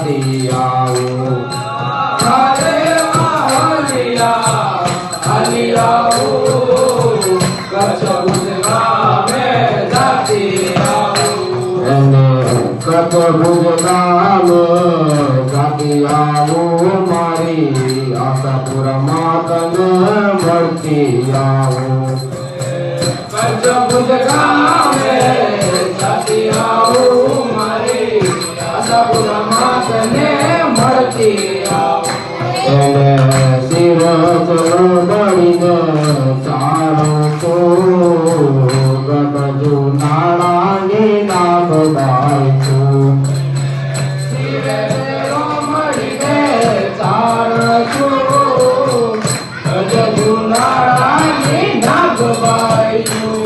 જાતી આવું અરે વાવલિયા હાલી આવું કચ્છ ભુજ ગામે જાતી આવું એને કચ્છ ભુજ ગામે જાતી આવું મારી આશાપુરમાં તને મળતી આવું કચ્છ ભુજ ગામે જાતી આવું મારી આશાપુરમાં તને મળતી આવું એને શિર બળીને ચારો તો ગગજુ નાણાની નાગ બાઈ છું શિરેરો મળીને ચારશું ગજુ નાળાની નાગબાઈ છું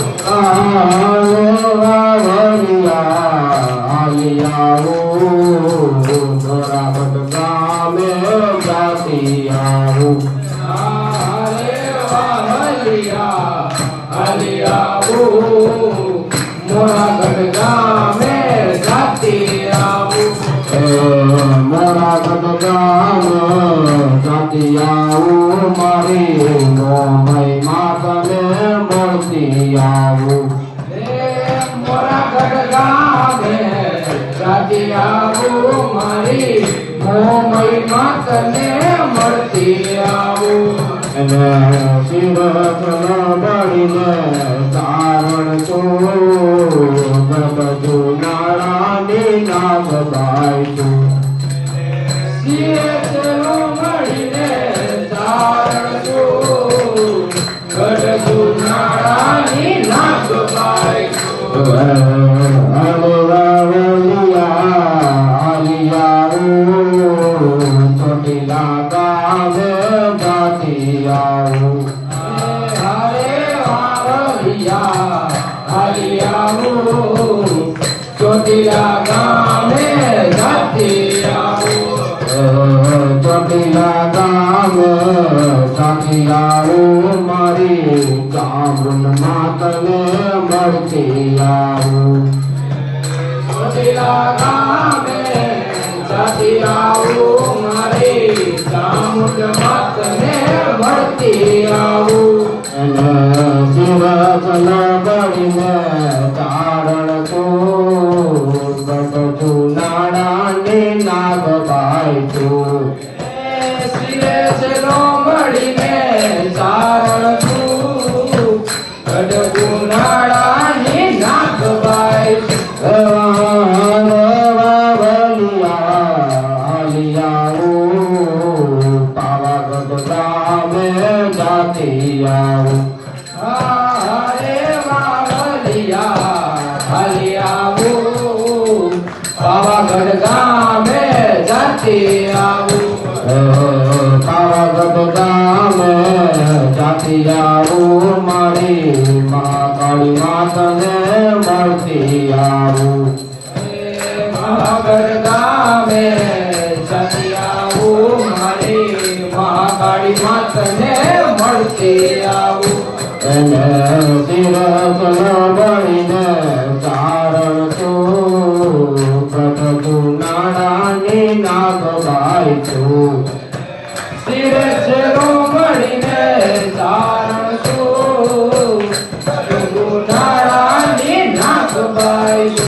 ગામે જાતી આવું અરે વાવલિયા હાલી આવું મોરાગઢ ગામે જાતી આવું મોરાગઢ ગામે જાતી આવું મારી મોમય માતને મળતી આવું મોરાગઢ ગામે જાતી આવું મારી મોમય માતને મળતી આવું એને શિરથ બળીને ચારણ છું ગગજુ નાળાની નાગ બાઈ છું શિરેલો મળીને ચારશું ગઢ નાળાની નાગબાઈ ચોટીલા ગામે જાતી આવું હરે વાવલિયા હાલી આવું ચોટીલા ગામે જાતી આવું ચોટીલા ગામે જાતી આવું મારી ચામુંડ માતને મળતી આવું ચોટીલા ગામે જાતી આવું મારી ચામુંડ માતને મળતી આવું એને શિરથ બળીને ચારણ છું ગગજુ નાણાની નાગ બાઈ છું શિરે છેલો મળીને ચારણ છું ગઢ નાળાની નાગબાઈ પાવાગઢ ગામે જાતી આવું હરે વાવલિયા હાલી આવું પાવાગઢ ગામે જાતી આવું પાવાગઢ ગામે જાતી આવું મારી મહાકાળી માતને મળતી આવું પાવાગઢ ગામે જાતી આવું મારી મહાકાળી માતને મળતી આવું એને શિરથ બળીને ચારણ છું ગગજુ નાણાની નાગ બાઈ છું